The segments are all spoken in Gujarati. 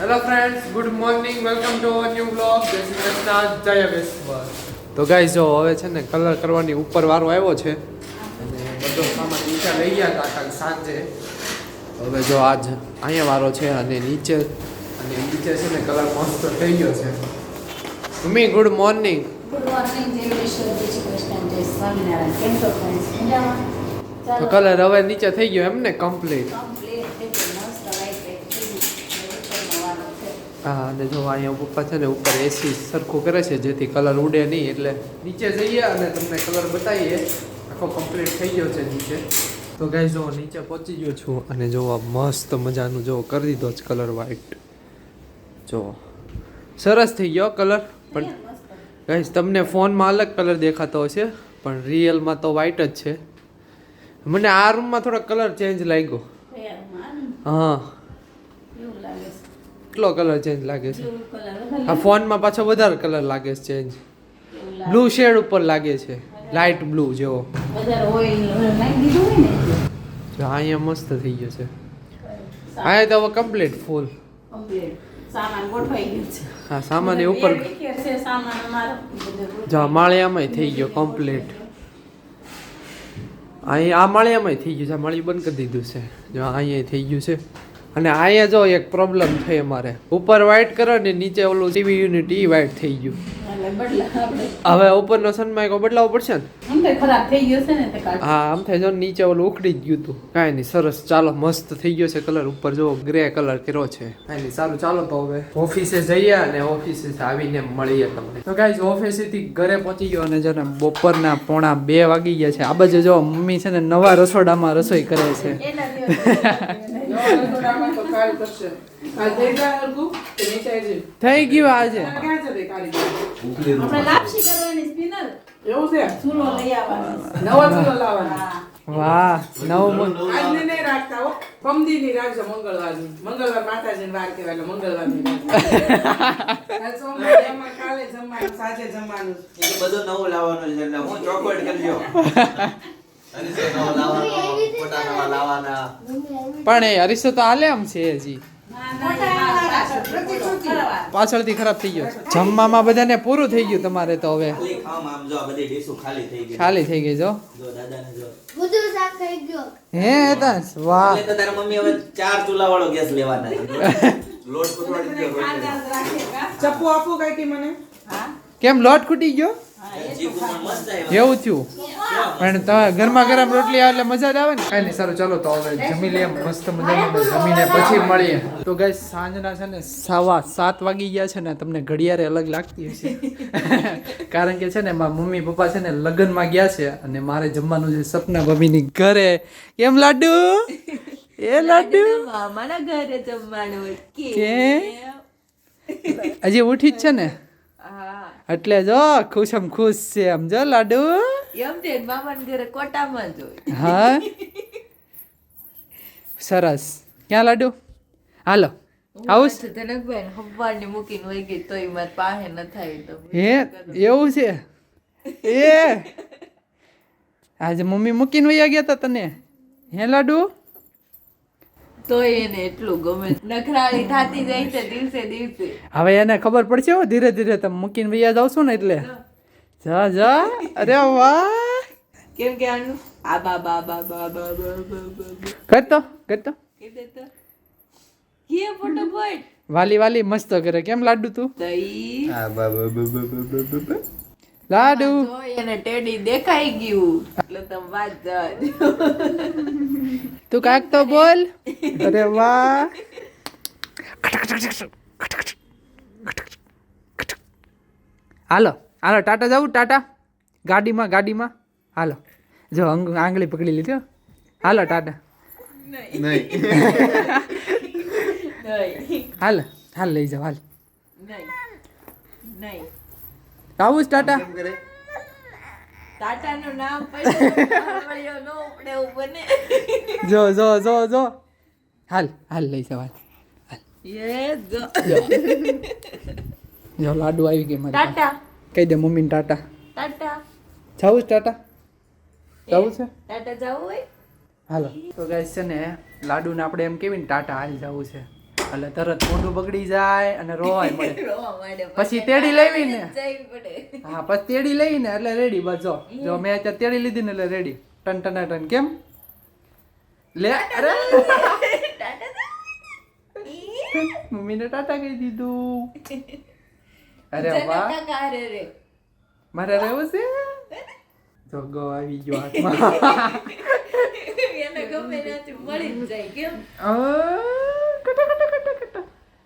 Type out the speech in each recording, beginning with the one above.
Hello friends, good morning, welcome to our new blog. જય શ્રી કૃષ્ણ, જય વિશ્વ. તો ગાઈસ જો હવે છે ને કલર કરવાની ઉપર વારો આવ્યો છે અને બધો સામાન નીચે લઈ ગયા હતા કાલ સાંજે. હવે જો આજ અહીંયા વારો છે અને નીચે છે ને કલર મસ્ત થઈ ગયો છે. Mummy good morning. Good morning, જય વિશ્વ, જય શ્રી કૃષ્ણ, જય સ્વામિનારાયણ. કેમ છો ફ્રેન્ડ્સ? મજામાં? તો કલર હવે નીચે થઈ ગયો એમ ને કમ્પ્લીટ. હા, અને જો અહીંયા પપ્પા છે ને ઉપર એસી સરખું કરે છે જેથી કલર ઉડે નહીં, એટલે નીચે જઈએ અને તમને કલર બતાવીએ. આખો કમ્પ્લીટ થઈ ગયો છે નીચે. તો ગાઈસ જો નીચે પહોંચી ગયો છું અને જો આ મસ્ત મજાનું જો કરી દીધો છે કલર વ્હાઈટ. જો સરસ થઈ ગયો કલર. પણ ગાઈસ તમને ફોનમાં અલગ કલર દેખાતો હશે પણ રિયલમાં તો વ્હાઈટ જ છે. મને આ રૂમમાં થોડો કલર ચેન્જ લાગ્યો. હા, કેટલો કલર ચેન્જ લાગે છે. આ ફોનમાં પાછો વધારે કલર લાગે છે ચેન્જ. બ્લુ શેડ ઉપર લાગે છે, લાઇટ બ્લુ જેવો. અહીંયા મસ્ત થઈ ગયો છે. અહીંયા તો હવે કમ્પ્લીટ ફૂલ સામાન ગોઠવાઈ ગયો છે. હા, સામાન એ ઉપર જો માળિયામાં થઈ ગયો કમ્પ્લીટ. અહીંયા આ માળિયામાં થઈ ગયું છે. માળી બંધ કરી દીધું છે. જો અહીંયા થઈ ગયું છે. અને અહીંયા જો એક પ્રોબ્લેમ છે અમારે, ઉપર વ્હાઈટ કરો ને નીચે ઓલું ટીવી યુનિટ ઈ વ્હાઈટ થઈ ગયું. હવે ઉપરનો સનમાઇકો બદલાવવો પડશે ને. ખરાબ થઈ ગયો છે ને તે કાઢ. હા, આમ થાય જો નીચે ઓલું ઉખડી જ ગયું હતું. કાંઈ નહીં, સરસ. ચાલો, મસ્ત થઈ ગયો છે કલર. ઉપર જો ગ્રે કલર કર્યો છે. કાંઈ નહીં, સારું. ચાલો તો હવે ઓફિસે જઈએ અને ઓફિસે આવીને મળીએ તમને. તો ગાઈસ ઓફિસેથી ઘરે પહોંચી ગયો અને જો ને બપોરના 1:30 વાગી ગયા છે. આ બાજુ જો મમ્મી છે ને નવા રસોડામાં રસોઈ કરે છે. થઈ ગયું આજે. વાહ, નવું મંગળવાર માતાજીને વાર કહેવાય, મંગળવારની સાંજે જમવાનું બધું નવું લાવવાનું છે. એટલે હું ચોકલેટ કરજો. પણ એ હરીસો તો હાલે આમ છે હજી. પાછળથી ખરાબ થઈ ગયો. જમવામાં બધાને પૂરું થઈ ગયું તમારે તો હવે ખાલી થઈ ગઈ. જો બધું શાક થઈ ગયો. હે હેતા વાહ. એટલે તો તારા મમ્મી હવે 4 ચૂલા વાળો ગેસ લેવાના છે. લોટ કુટવાડી દીધો. ચપ્પુ આપો કઈ મને. કેમ લોટ ખૂટી ગયો? એવું થયું. પણ તમે ગરમા ગરમ રોટલી આવે એટલે મજા જ આવે ને. કાંઈ નહીં, સારું. ચાલો તો હવે જમી લઈએ મસ્ત મજાનું. જમીને પછી મળીએ. તો ગાઈસ સાંજના છે ને 7:15 વાગી ગયા છે ને. તમને ઘડિયાળે અલગ લાગતી હશે કારણ કે છે ને મારા મમ્મી પપ્પા છે ને લગ્નમાં ગયા છે અને મારે જમવાનું છે સપના ભાભીની ઘરે. કેમ લાડુ? એ લાડુ મામાના ઘરે જમવાનું કે હજી ઉઠી જ છે ને, એટલે જો ખુશમ ખુશ છે. આમ જો લાડુ. એમ છે મામાના ઘરે કોટામાં જ હોય. હા, સરસ. ક્યાં લાડુ? હાલો આવું છે. ધનકભાઈ હવારની મૂકીને વહી ગઈ તોય મારી પાસે ન થાય તો હે એવું છે. એ આજે મમ્મી મૂકીને વયા ગયા હતા તને. હે લાડુ? તોય એને એટલું ગમે. નખરાળી થાતી જાય છે દિવસે દિવસે. હવે એને ખબર પડશે હો, ધીરે ધીરે તમે મૂકીને વયા જાવ છો ને એટલે. જા જા. અરે વાહ. કેમ કે આનું આ બા બા બા બા બા કરતો કરતો કે દેતો કે ફટાફટ વાલી વાલી મસ્ત કરે. કેમ લાડુ તું? દઈ લાડુ જો એને ટેડી દેખાઈ ગયું એટલે તમે વાત જા. તું કાક તો બોલ. અરે વાહ. હાલો હાલો ટાટા જાવું. ટાટા ગાડીમાં ગાડીમાં હાલો. જો આંગળી પકડી લીધી. હાલો ટાટા. નહીં. હાલ હાલ લઈ જાઓ. હાલ નહીં નહીં આવું જ ટાટા. ટાટાનું નામ પડ્યો નો ઉપડે એવું બને. જો જો જો જો. હાલ હાલ લઈ જાઓ. હાલ યે જો જો લાડુ આવી ગઈ મારી પાસે. ટાટા કહી દે મમ્મીને ટાટા. ટાટા જાવું છે ટાટા? જાવું છે? ટાટા જવું હોય. હાલો તો ગાઈસ છે ને લાડુને આપણે એમ કેવી ને ટાટા હાલ જવું છે. એટલે તરત મોઢું બગડી જાય અને રોવાય મળે. રોવા માંડે. પછી તેડી લેવી ને. જઈ પડે. હા પછી તેડી લઈને એટલે રેડી. બસ જો મેં અત્યારે તેડી લીધી ને એટલે રેડી. Ton ton ton. કેમ લે? અરે મમ્મીને ટાટા કહી દીધું. અરે વાહ, કાકા રે મારે રહેવું છે. જો ગો આવી ગયો હાથમાં. એને ગમે ત્યાંથી મળી જ જાય. કેમ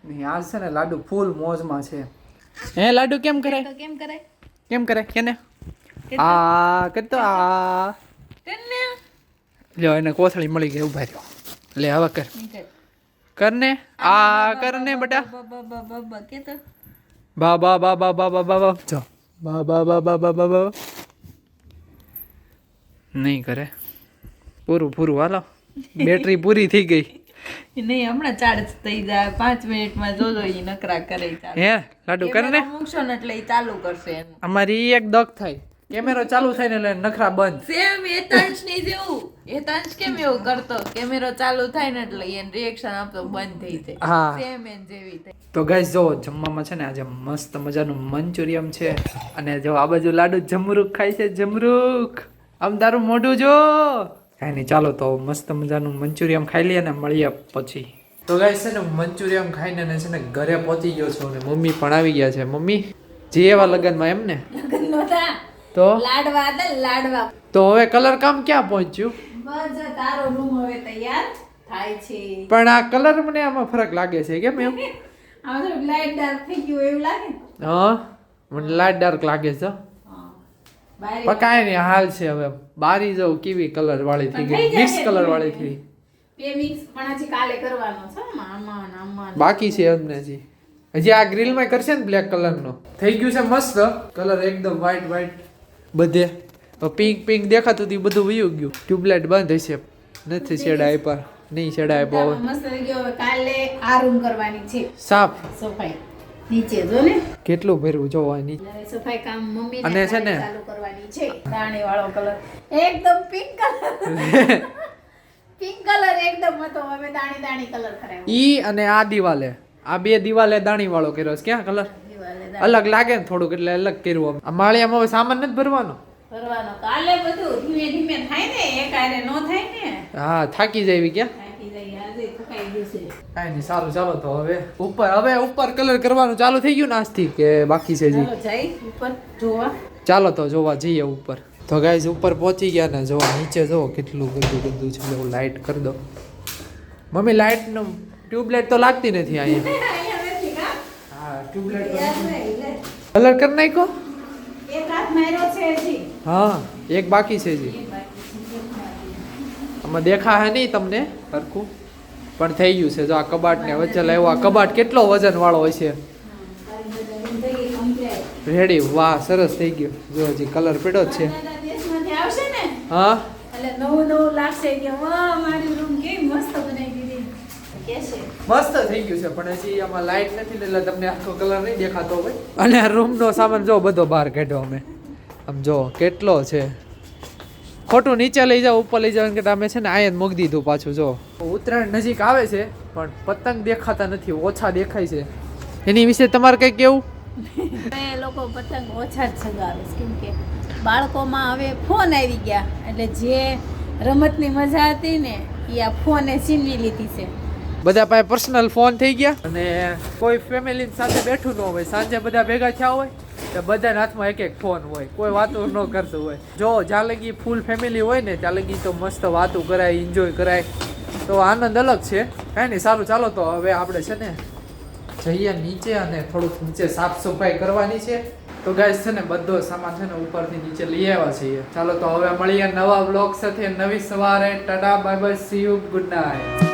નહીં આજ છે ને લાડુ ફૂલ મોજમાં છે. હે લાડુ કેમ કરે? તો કેમ કરે? કેમ કરે? કેને આ કરતો આ કરને લ્યો એને કોથળી મળી ગઈ. ઉભા રહ્યો. લે હવે કર. કરને આ કરને બેટા. બાબા કે તો બા બા બા બા બા બા બા જો બા બા બા બા બા બા બા નહીં કરે. પૂરું પૂરું હાલો. બેટરી પૂરી થઈ ગઈ. નહીં હમણાં ચાર્જ થઈ જાય 5 મિનિટમાં જોજો ઈ નકરા કરે ચાલુ. હે લાડુ કરને મૂકશો ને એટલે ઈ ચાલુ કરશે એનું. અમારી એક દક થાય કેમેરો ચાલુ થાય ને એટલે નખરા બંધ. સેમ હેતાંશ ની જેવું. હેતાંશ કેમ એવું કરતો કેમેરો ચાલુ થાય ને એટલે એને રિએક્શન આપતો બંધ થઈ જાય. હા. સેમ એન જેવી થાય. તો ગાઈસ જો જમવામાં છે ને આજે મસ્ત મજાનું મંચુરિયમ છે અને જો આ બાજુ લાડુ જમરૂખ ખાય છે. જમરૂખ આમ તારું મોઢું જો. કાંઈ નહીં ચાલો તો મસ્ત મજાનું મંચુરિયમ ખાઈ લઈએ ને મળીએ પછી. તો ગાઈસ છે ને મંચુરિયમ ખાઈને છે ને ઘરે પહોંચી ગયો છું અને મમ્મી પણ આવી ગયા છે. મમ્મી જે એવા લગનમાં એમ ને લગન નહોતા તો લાડવા હતા લાડવા. તો હવે કલર કામ ક્યાં પહોંચ્યું? બસ તારો રૂમ હવે તૈયાર થાય છે. પણ આ કલર મને આમાં ફરક લાગે છે કેમ એમ? આમાં થોડું લાઈટ ડાર્ક થઈ ગયું એવું લાગે. હા મને લાઈટ ડાર્ક લાગે છે. બારી પણ કાંઈ નહીં હાલ છે હવે. બારી જવું કેવી કલર વાળી થઈ ગઈ. મિક્સ કલર વાળી થઈ. બે મિક્સ પણ હજી કાલે કરવાનો છે આમાં ને આમાં. બાકી છે અમને હજી આ ગ્રીલ માં કરશે ને બ્લેક કલર નો થઈ ગયું છે મસ્ત કલર એકદમ વ્હાઈટ વ્હાઈટ બધે પિંક પિંક દેખાતું હતું બધું વયું ગયું. ટ્યુબલાઇટ બંધ હશે નથી શેડાય પર નહીં શેડાય બહુ મસ્ત થઈ ગયો. હવે કાલે આ રૂમ કરવાની છે સાફ સફાઈ. નીચે જો ને કેટલું ભર્યું જોવાની. સફાઈ કામ મમ્મી અને છે ને ચાલુ કરવાની છે. દાણી વાળો કલર એકદમ પિંક કલર. પિંક કલર એકદમ હતો. હવે દાણી દાણી કલર કરાવ્યો. ઈ અને આ દિવાલે આ બે દિવાલે દાણી વાળો કર્યો છે. ક્યાં કલર અલગ લાગે ને થોડુંક એટલે અલગ કર્યું. આ માળિયામાં હવે સામાન નથી ભરવાનો. કરવાનો કાલે બધું ધીમે ધીમે થાય ને એક આરે નો થાય ને. હા થાકી જાય ક્યાં થાકી જાય આજે થકાઈ ગયું છે. કાંઈ નહીં સારું ચાલો તો હવે ઉપર કલર કરવાનું ચાલુ થઈ ગયું ને આજથી કે બાકી છે જી? ચાલો જઈ ઉપર જોવા. ચાલો તો જોવા જઈએ ઉપર. તો ગાઈઝ ઉપર પહોંચી ગયા ને જોવા નીચે જો કેટલું બધું છે. હું લાઇટ કરી દો. મમ્મી લાઇટ નો ટ્યુબલાઇટ તો લાગતી નથી અહીંયા. અહીંયા નથી કા? હા ટ્યુબલાઇટ યાદ નહીં લે. કલર કરી નાખ્યો. એક હાથ માર્યો છે હજી. હા એક બાકી છે જી. આમાં દેખા હે નહીં તમને સરખું પણ થઈ ગયું છે. જો આ કબાટ ને વચ્ચે લાવ્યો. આ કબાટ કેટલો વજન વાળો હોય છે. રેડી વાહ સરસ થઈ ગયો. જો હજી કલર પડ્યો જ છે. દેશમાંથી આવશે ને હા એટલે નવું નવું લાગશે કે વાહ મારી રૂમ કેવી મસ્ત બનાવી દીધી કેશે. મસ્ત થઈ ગયું છે પણ હજી આમાં લાઈટ નથી ને એટલે તમને આખો કલર નહીં દેખાતો હોય. અને આ રૂમનો સામાન જો બધો બહાર કાઢ્યો અમે. આમ જો કેટલો છે. ખોટું નીચે લઈ જાઓ ઉપર લઈ જાવ કે અમે છે ને આયન મૂકી દીધું પાછું. જો ઉત્તરાયણ નજીક આવે છે પણ પતંગ દેખાતા નથી. ઓછા દેખાય છે. એની વિશે તમારે કંઈ કેવું? એ લોકો પતંગ ઓછા જ ચગાવે છે કેમ કે બાળકોમાં હવે ફોન આવી ગયા એટલે જે રમતની મજા હતી ને એ આ ફોને છીનવી લીધી છે. બધા પાસે પર્સનલ ફોન થઈ ગયા અને કોઈ ફેમિલી સાથે બેઠું ન હોય. સાંજે બધા ભેગા થયા હોય તો બધાના હાથમાં એક એક ફોન હોય. કોઈ વાતો ન કરતું હોય. જો જ્યાં લગી ફૂલ ફેમિલી હોય ને ત્યાં લગી તો મસ્ત વાતો કરાય એન્જોય કરાય તો આનંદ અલગ છે. કાંઈ નહીં સારું ચાલો તો હવે આપણે છે ને જઈએ નીચે અને થોડુંક નીચે સાફ સફાઈ કરવાની છે. તો ગાઈસ છે ને બધો સામાન છે ને ઉપરથી નીચે લઈ આવ્યા છીએ. ચાલો તો હવે મળીએ નવા બ્લોગ સાથે નવી સવારે. Tata bye bye see you good night.